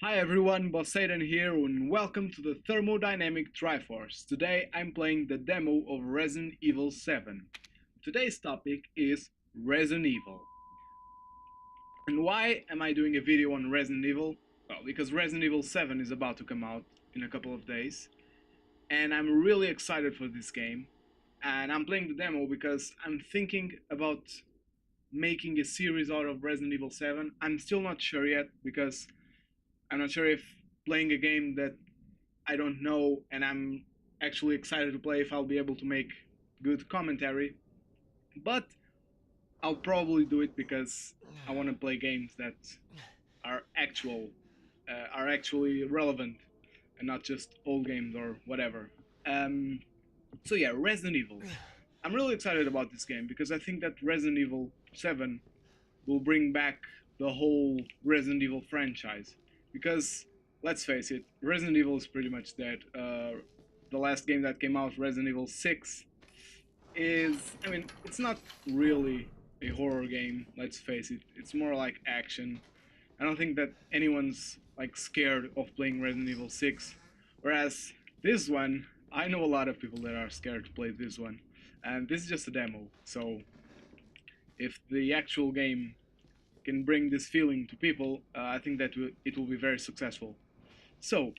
Hi everyone, Poseidon here and welcome to the Thermodynamic Triforce. Today I'm playing the demo of Resident Evil 7. Today's topic is Resident Evil. And why am I doing a video on Resident Evil? Well, because Resident Evil 7 is about to come out in a couple of days. And I'm really excited for this game. And I'm playing the demo because I'm thinking about making a series out of Resident Evil 7. I'm still not sure yet because I'm not sure if playing a game that I don't know and I'm actually excited to play if I'll be able to make good commentary. But I'll probably do it because I want to play games that are actually relevant and not just old games or whatever. So yeah, Resident Evil. I'm really excited about this game because I think that Resident Evil 7 will bring back the whole Resident Evil franchise. Because let's face it, Resident Evil is pretty much dead. The last game that came out, Resident Evil 6, it's not really a horror game. Let's face it, it's more like action. I don't think that anyone's like scared of playing Resident Evil 6. Whereas this one, I know a lot of people that are scared to play this one, and this is just a demo. So if the actual game can bring this feeling to people, I think that it will be very successful. So,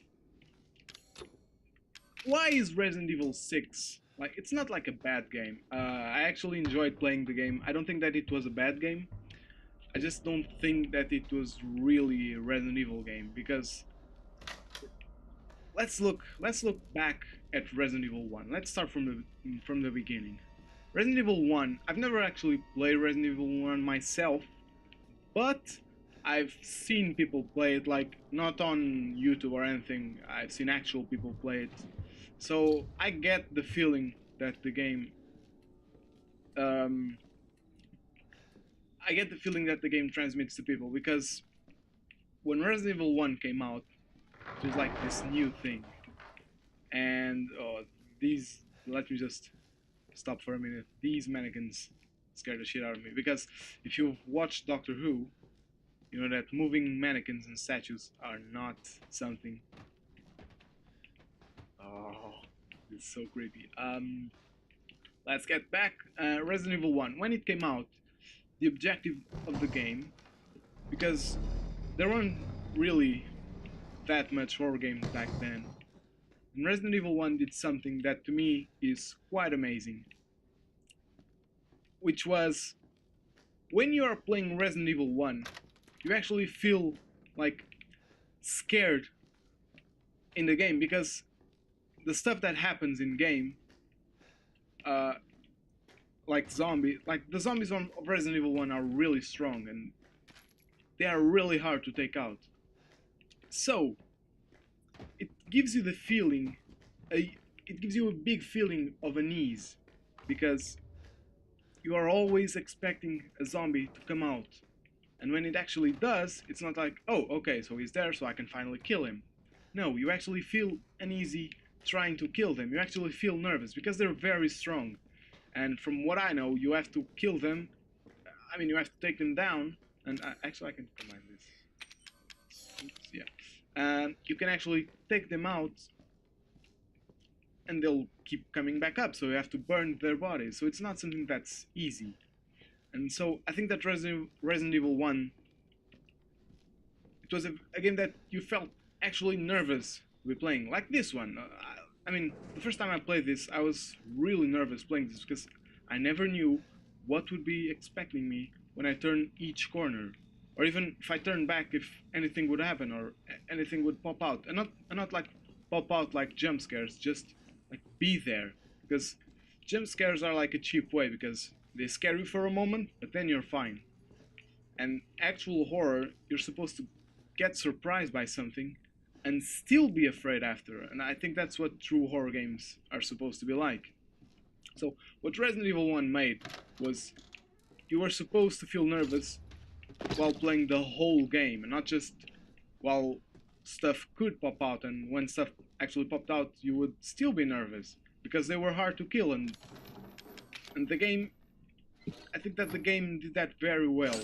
why is Resident Evil 6? Like, it's not like a bad game. I actually enjoyed playing the game. I don't think that it was a bad game. I just don't think that it was really a Resident Evil game because let's look back at Resident Evil 1. Let's start from the beginning. Resident Evil 1, I've never actually played Resident Evil 1 myself, but I've seen people play it, like not on YouTube or anything. I've seen actual people play it, so I get the feeling that the game. Um, I get the feeling that the game transmits to people because when Resident Evil 1 came out, it was like this new thing, and these. Let me just stop for a minute. These mannequins scare the shit out of me because if you've watched Doctor Who, you know that moving mannequins and statues are not something. Oh, it's so creepy. Let's get back. Resident Evil 1. When it came out, the objective of the game, because there weren't really that much horror games back then, and Resident Evil 1 did something that to me is quite amazing, which was when you are playing Resident Evil 1, you actually feel like scared in the game because the stuff that happens in game, uh, like the zombies of Resident Evil 1 are really strong and they are really hard to take out. So it gives you the feeling, it gives you a big feeling of unease because you are always expecting a zombie to come out. And when it actually does, it's not like, oh, okay, so he's there, so I can finally kill him. No, you actually feel uneasy trying to kill them. You actually feel nervous because they're very strong. And from what I know, you have to kill them. I mean, you have to take them down. And actually, I can combine this. Oops, yeah. And you can actually take them out, and they'll keep coming back up. So you have to burn their bodies. So it's not something that's easy. And so I think that Resident Evil 1, it was a game that you felt actually nervous with playing, like this one. I mean, the first time I played this, I was really nervous playing this because I never knew what would be expecting me when I turned each corner, or even if I turned back, if anything would happen or anything would pop out, and not like pop out like jump scares, just like be there, because jump scares are like a cheap way because they scare you for a moment, but then you're fine. And actual horror, you're supposed to get surprised by something and still be afraid after. And I think that's what true horror games are supposed to be like. So what Resident Evil 1 made was you were supposed to feel nervous while playing the whole game, and not just while stuff could pop out, and when stuff actually popped out you would still be nervous because they were hard to kill. And the game, I think that the game did that very well,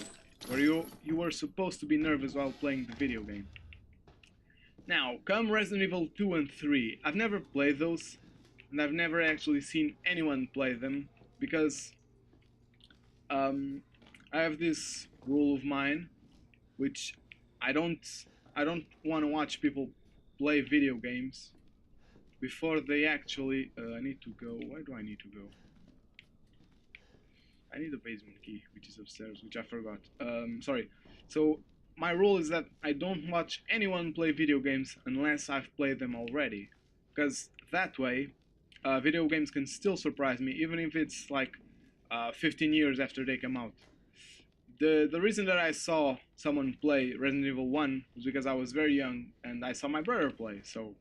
where you were supposed to be nervous while playing the video game. Now, come Resident Evil 2 and 3. I've never played those, and I've never actually seen anyone play them, because um, I have this rule of mine, which I don't I don't want to watch people play video games before they actually. I need to go. Where do I need to go? I need the basement key, which is upstairs, which I forgot. Sorry. So my rule is that I don't watch anyone play video games unless I've played them already, because that way, video games can still surprise me, even if it's like 15 years after they come out. The reason that I saw someone play Resident Evil 1 was because I was very young and I saw my brother play. So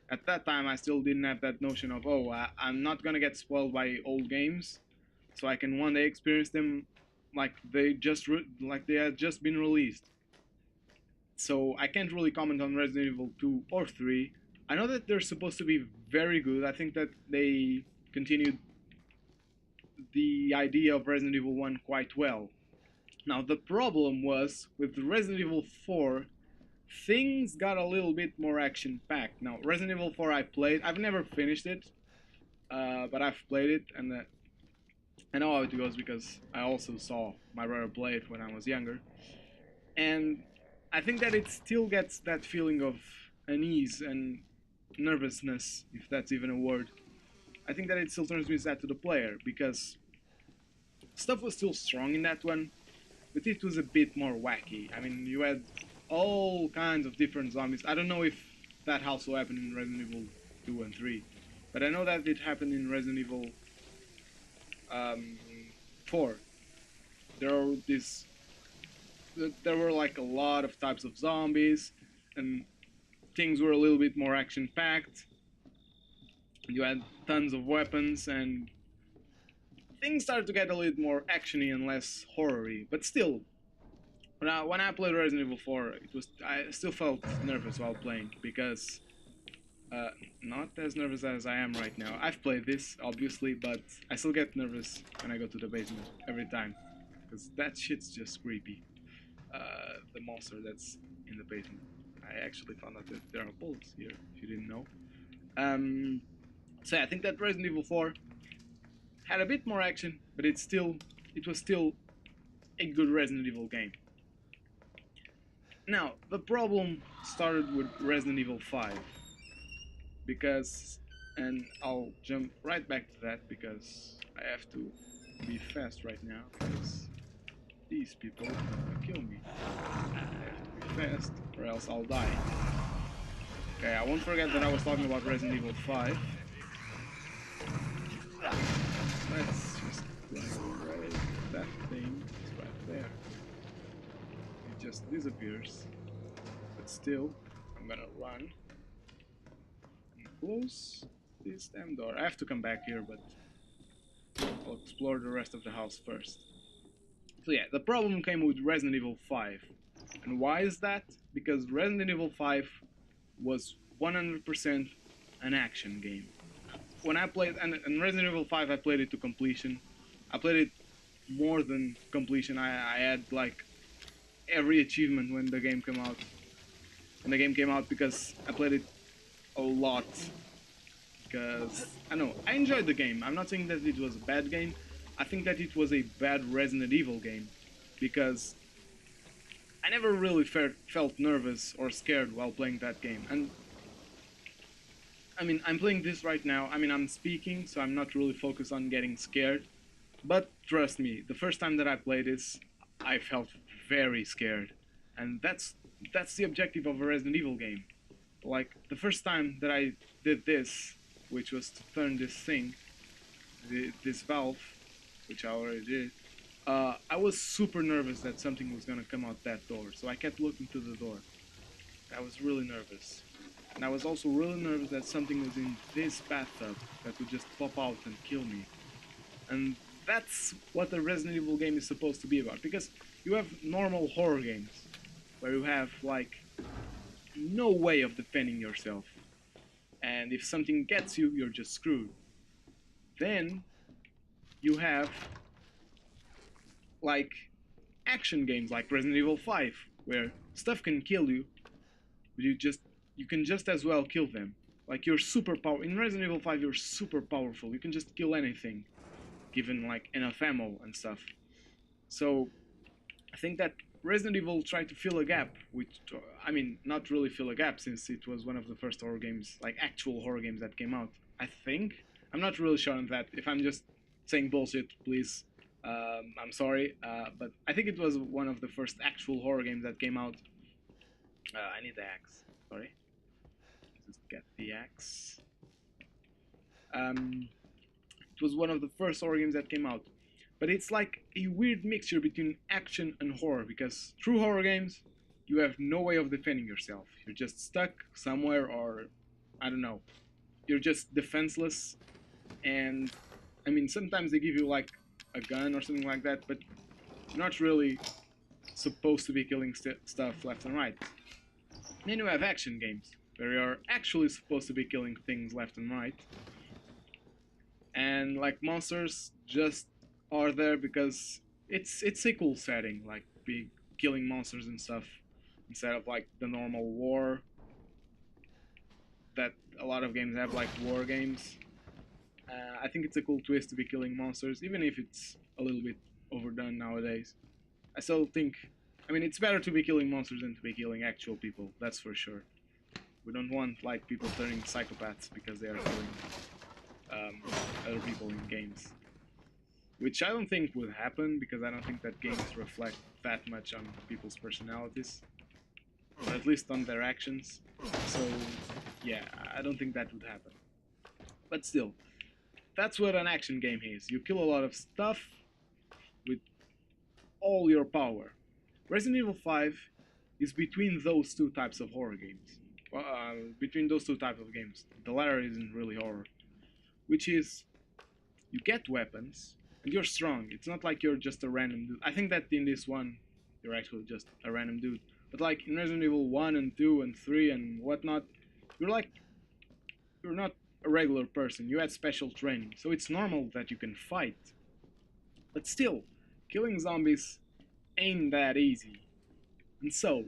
at that time, I still didn't have that notion of, oh, I'm not gonna get spoiled by old games, so I can one day experience them like like they had just been released. So I can't really comment on Resident Evil 2 or 3. I know that they're supposed to be very good. I think that they continued the idea of Resident Evil 1 quite well. Now the problem was with Resident Evil 4, things got a little bit more action packed. Now Resident Evil 4 I've never finished it, but I've played it, and I know how it goes because I also saw my brother play it when I was younger. And I think that it still gets that feeling of unease and nervousness, if that's even a word. I think that it still turns me sad to the player, because stuff was still strong in that one, but it was a bit more wacky. I mean, you had all kinds of different zombies. I don't know if that also happened in Resident Evil 2 and 3, but I know that it happened in Resident Evil um, 4. There are these, there were like a lot of types of zombies, and things were a little bit more action-packed. You had tons of weapons, and things started to get a little more actiony and less horror-y. But still, when I played Resident Evil 4, I still felt nervous while playing, because not as nervous as I am right now. I've played this, obviously, but I still get nervous when I go to the basement every time, because that shit's just creepy. The monster that's in the basement. I actually found out that there are bullets here, if you didn't know. So yeah, I think that Resident Evil 4 had a bit more action, but it was still a good Resident Evil game. Now, the problem started with Resident Evil 5, because, and I'll jump right back to that because I have to be fast right now, because these people will kill me. I have to be fast or else I'll die. Okay, I won't forget that I was talking about Resident Evil 5. Let's just break that thing. It's right there. It just disappears. But still, I'm gonna run and close this damn door. I have to come back here, but I'll explore the rest of the house first. So yeah, the problem came with Resident Evil 5. And why is that? Because Resident Evil 5 was 100% an action game. When I played, and Resident Evil 5, I played it to completion. I played it more than completion. I had like every achievement when the game came out. When the game came out, because I played it a lot. Because, I know, I enjoyed the game. I'm not saying that it was a bad game. I think that it was a bad Resident Evil game. Because I never really felt nervous or scared while playing that game. And I mean, I'm playing this right now. I mean, I'm speaking, so I'm not really focused on getting scared. But trust me, the first time that I played this, I felt very scared. And that's the objective of a Resident Evil game. Like, the first time that I did this, which was to turn this thing, this valve, which I already did, I was super nervous that something was gonna come out that door. So I kept looking to the door. I was really nervous. And I was also really nervous that something was in this bathtub that would just pop out and kill me. And that's what a Resident Evil game is supposed to be about. Because you have normal horror games, where you have, like, no way of defending yourself. And if something gets you, you're just screwed. Then, you have, like, action games like Resident Evil 5, where stuff can kill you, but you just you can just as well kill them. Like you're super power in Resident Evil 5, you're super powerful. You can just kill anything, given like enough ammo and stuff. So I think that Resident Evil tried to fill a gap, which I mean, not really fill a gap since it was one of the first horror games, like actual horror games that came out. I think I'm not really sure on that. If I'm just saying bullshit, please. I'm sorry, but I think it was one of the first actual horror games that came out. I need the axe. Sorry. Just get the axe. It was one of the first horror games that came out. But it's like a weird mixture between action and horror, because through horror games, you have no way of defending yourself. You're just stuck somewhere, or I don't know. You're just defenseless, and I mean, sometimes they give you like a gun or something like that, but you're not really supposed to be killing stuff left and right. Then you have action games, where you're actually supposed to be killing things left and right. And like monsters just are there because it's a cool setting, like be killing monsters and stuff, instead of like the normal war that a lot of games have, like war games. I think it's a cool twist to be killing monsters, even if it's a little bit overdone nowadays. I still think, I mean, it's better to be killing monsters than to be killing actual people, that's for sure. We don't want like people turning psychopaths because they are killing other people in games. Which I don't think would happen, because I don't think that games reflect that much on people's personalities. Or at least on their actions. So, yeah, I don't think that would happen. But still, that's what an action game is. You kill a lot of stuff with all your power. Resident Evil 5 is between those two types of horror games. Between those two types of games. The latter isn't really horror. Which is, you get weapons, and you're strong. It's not like you're just a random dude. I think that in this one, you're actually just a random dude. But like in Resident Evil 1 and 2 and 3 and whatnot, you're not a regular person. You had special training. So it's normal that you can fight. But still, killing zombies ain't that easy. And so,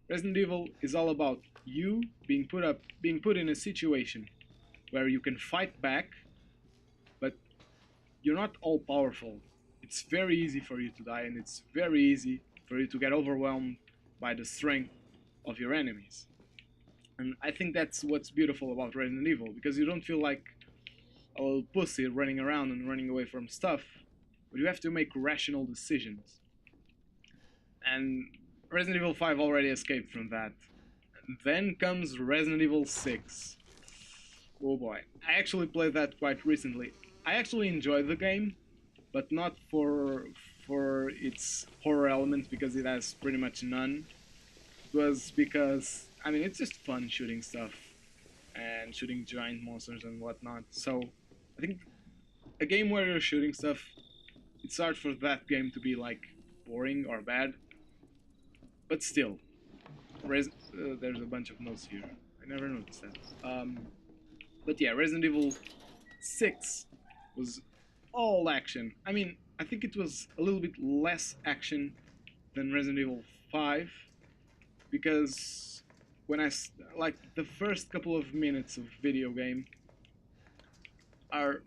Resident Evil is all about you being put in a situation where you can fight back, but you're not all powerful. It's very easy for you to die, and it's very easy for you to get overwhelmed by the strength of your enemies. And I think that's what's beautiful about Resident Evil, because you don't feel like a little pussy running around and running away from stuff, but you have to make rational decisions. And Resident Evil 5 already escaped from that. And then comes Resident Evil 6. Oh boy, I actually played that quite recently. I actually enjoyed the game, but not for its horror elements, because it has pretty much none. It was because, I mean, it's just fun shooting stuff and shooting giant monsters and whatnot. So I think a game where you're shooting stuff, it's hard for that game to be like boring or bad. But still, there's a bunch of notes here. I never noticed that. But yeah, Resident Evil 6 was all action. I mean, I think it was a little bit less action than Resident Evil 5, because when like the first couple of minutes of video game are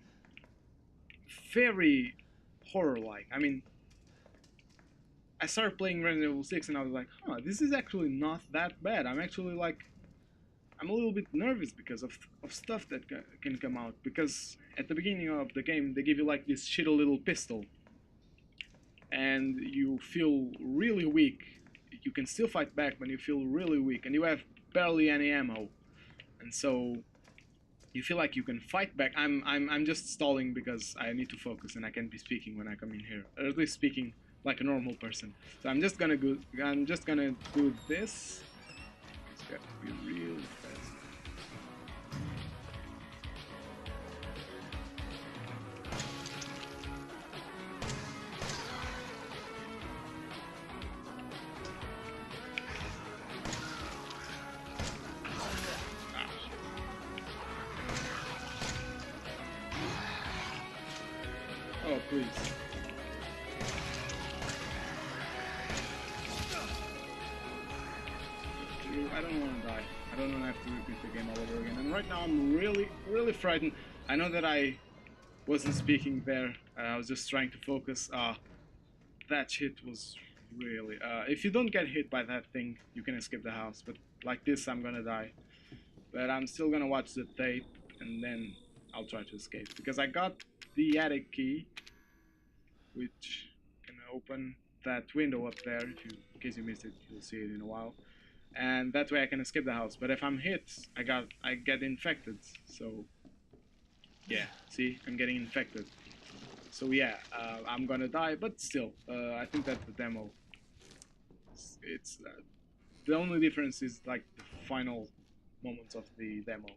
very horror-like. I mean, I started playing Resident Evil 6 and I was like, huh, this is actually not that bad. I'm actually like, I'm a little bit nervous because of stuff that can come out. Because at the beginning of the game, they give you like this shitty little pistol. And you feel really weak. You can still fight back, but you feel really weak. And you have barely any ammo. And so you feel like you can fight back. I'm just stalling because I need to focus and I can't be speaking when I come in here. Or at least speaking like a normal person. So I'm just gonna do this. It's got to be real fast. Oh, please. I don't want to die. I don't want to have to repeat the game all over again. And right now I'm really frightened. I know that I wasn't speaking there. I was just trying to focus. That hit was really... if you don't get hit by that thing, you can escape the house. But like this, I'm gonna die. But I'm still gonna watch the tape, and then I'll try to escape. Because I got the attic key, which can open that window up there. If you, in case you missed it, you'll see it in a while. And that way I can escape the house. But if I'm hit, I get infected. So yeah, see, I'm getting infected. So yeah, I'm gonna die. But still, I think that the demo, it's the only difference is like the final moments of the demo.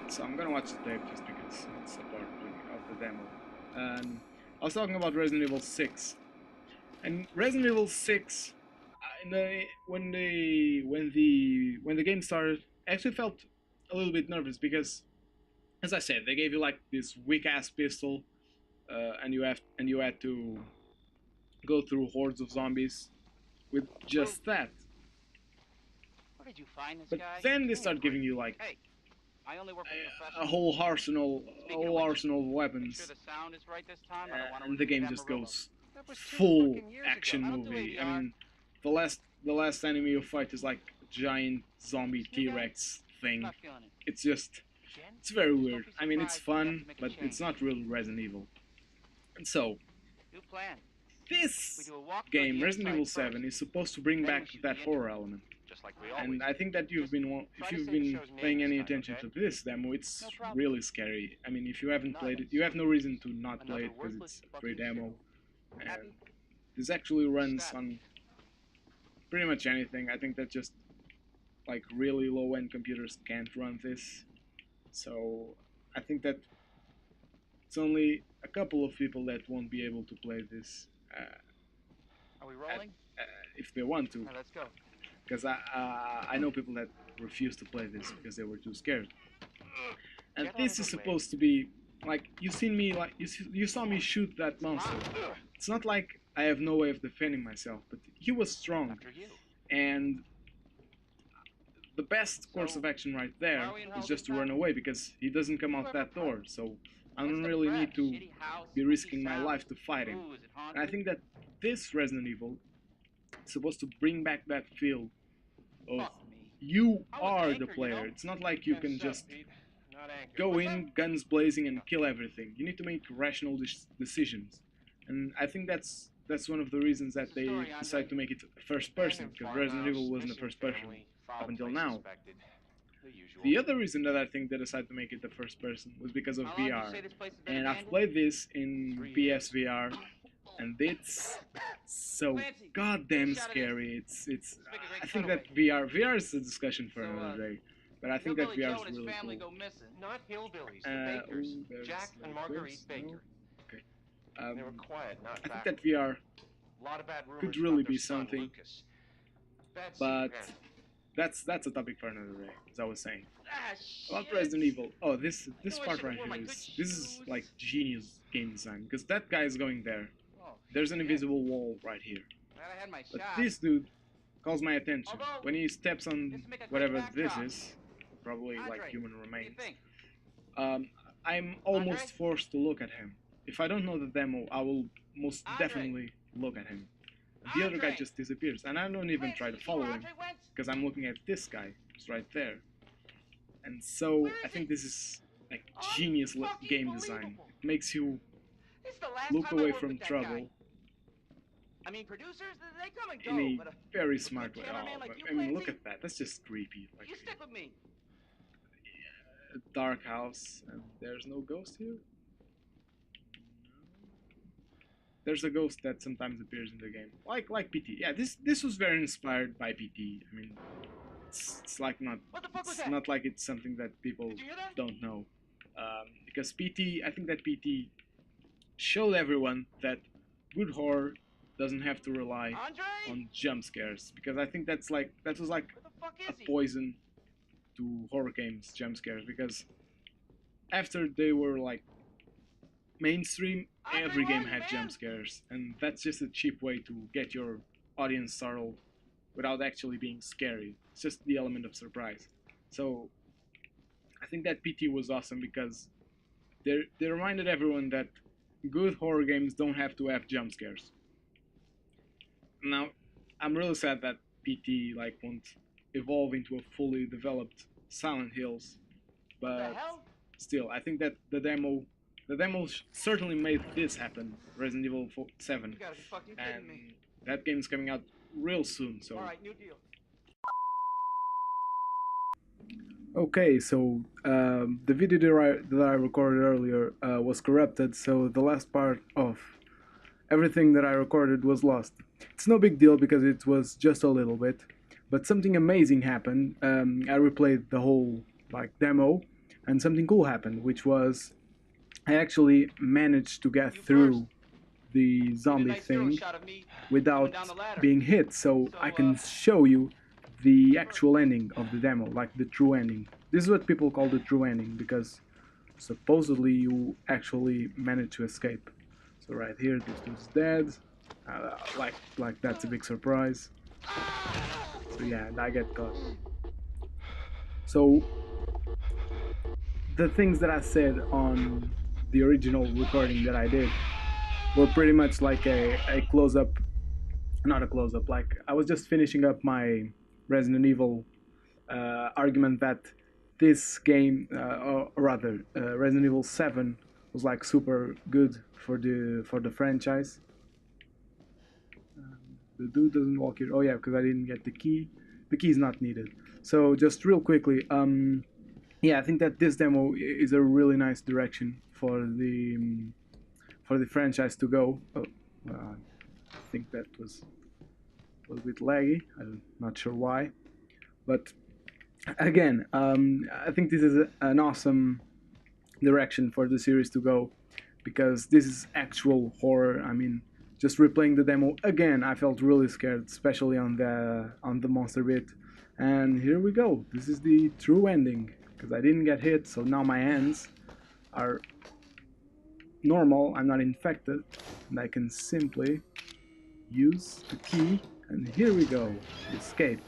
So I'm gonna watch the tape just because it's a part of the demo. And I was talking about Resident Evil 6, and Resident Evil 6, when the game started, I actually felt a little bit nervous because, as I said, they gave you like this weak ass pistol, and you had to go through hordes of zombies with just that. Where did you find this But guy? then they start giving you like Hey, I only work with a professionals. whole arsenal of Make weapons, sure the sound is right this time. I don't want to and the repeat game just Amarillo. goes That was 2 full fucking years action ago. I don't do movie. I ADR. mean, the last enemy you fight is like a giant zombie T-Rex thing. Not feeling it. It's just, Jen? it's very Just weird. don't be I mean, it's surprised when we have fun, to make a but change. it's not really Resident Evil. And so, New plan. We this do a walk through game, the Resident inside Evil first. 7, is supposed to bring Then we back shoot that the horror intro. element. Just like we always And I think that Just if try to you've say the been show's name paying this any time, attention okay? to this demo, it's No problem. really scary. I mean, if you haven't played it, Nice. you have no reason to not play Another it because worthless it's a free fucking demo. Happy? And this actually runs Stop. on pretty much anything. I think that just like really low-end computers can't run this. So I think that it's only a couple of people that won't be able to play this Are we rolling? if they want to. Now let's go. Because I know people that refuse to play this because they were too scared. And this is supposed to be like you saw me shoot that monster. It's not like I have no way of defending myself, but he was strong, After you. and the best course of action right there is just to run away because he doesn't come out that door. So I don't really need to be risking my life to fight him. Ooh, is it haunted? And I think that this Resident Evil is supposed to bring back that feel of Fuck me. you I was are anchored, the you player. know? It's not like you can just Not anchored. go What's in, that? guns blazing, and kill everything. You need to make rational decisions. And I think that's one of the reasons that What's the they story, Andre? decided to make it first person, because Resident Evil wasn't a first person up until now. The other reason that I think they decided to make it the first person was because of How long did you VR. say this place has been And I've abandoned? played this in 3 years. PSVR, and it's so Clancy, goddamn shot of scary. this. It's make a great I think cutaway. that VR is a discussion for So, another day, but I think that Hillbilly VR Joe is and his really family cool. go missing. Not hillbillies, the Bakers. Ooh, there's Jack and like Marguerite this, Baker. no? Okay. They were quiet, not I think backward. that VR A lot of bad rumors could about really their be son, something, Lucas. Bad but seed that's a topic for another day, as I was saying. Ah, About shit. Resident Evil. Oh, this know I part should've right worn here my is good this is shoes. like genius game design, because that guy is going there. Oh, There's an shit. invisible wall right here. Glad I had my But shot. this dude calls my attention. Although, When he steps on this would make a great whatever this backdrop. is, probably like Andre, human what do you remains, think? I'm almost Andre? forced to look at him. If I don't know the demo, I will most Andre? definitely look at him. The other guy Andre? just disappears, and I don't even Clancy, try to you see follow where him, Andre went? because I'm looking at this guy, who's right there. And so, Where is I think he? this is like genius Unfucking game design. believable. It makes you This is the last look time I away worked from with that trouble guy. I mean, producers, they come and go, in a but very with a smart way. cameraman Oh, like but, you, I mean, look Clancy, at that. That's just creepy. Like you stick with me. a dark house, and there's no ghost here. There's a ghost that sometimes appears in the game, like PT. Yeah, this was very inspired by PT. I mean, it's like not What the fuck was it's that? not like it's something that people Did you hear that? don't know, because PT. I think that PT showed everyone that good horror doesn't have to rely Andre? on jump scares, because I think that was like Where the fuck a is he? poison to horror games, jump scares, because after they were like mainstream, Andre, every where game are you, had man? jump scares, and that's just a cheap way to get your audience startled without actually being scary. It's just the element of surprise. So I think that PT was awesome because they reminded everyone that good horror games don't have to have jump scares. Now, I'm really sad that PT like won't evolve into a fully developed Silent Hills, What the but hell? still, I think that the demo certainly made this happen. Resident Evil 7, You gotta be fucking kidding me. and that game's coming out real soon. So Alright, new deal. okay, so the video that I recorded earlier was corrupted, so the last part of everything that I recorded was lost. It's no big deal because it was just a little bit, but something amazing happened. I replayed the whole like demo, and something cool happened, which was I actually managed to get through the zombie thing without being hit, so I can show you the actual ending of the demo, like the true ending. This is what people call the true ending because supposedly you actually managed to escape. So right here, this dude's dead. Like that's a big surprise. So yeah, I get caught. So the things that I said on the original recording that I did were pretty much like a close-up, not a close-up, like I was just finishing up my Resident Evil argument that this game, or rather Resident Evil 7 was like super good for the franchise. The dude doesn't walk here. Oh yeah, because I didn't get the key. The key is not needed. So just real quickly, yeah, I think that this demo is a really nice direction for the franchise to go. Oh, I think that was a bit laggy. I'm not sure why, but again, I think this is an awesome direction for the series to go because this is actual horror. I mean, just replaying the demo again, I felt really scared, especially on the monster bit. And here we go. This is the true ending because I didn't get hit, so now my hands are normal. I'm not infected, and I can simply use the key. And here we go. Escape.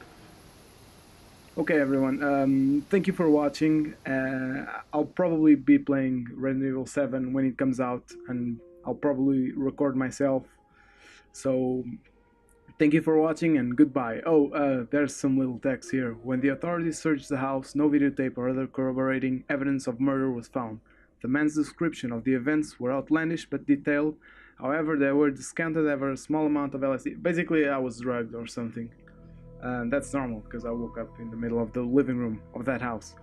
Okay, everyone. Thank you for watching. I'll probably be playing Resident Evil 7 when it comes out, and I'll probably record myself. So, thank you for watching, and goodbye. Oh, there's some little text here. When the authorities searched the house, no videotape or other corroborating evidence of murder was found. The man's description of the events were outlandish but detailed. However, they were discounted over a small amount of LSD. Basically, I was drugged or something. That's normal because I woke up in the middle of the living room of that house.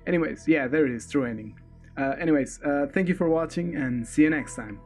Anyways, yeah, there it is, true ending. Thank you for watching and see you next time.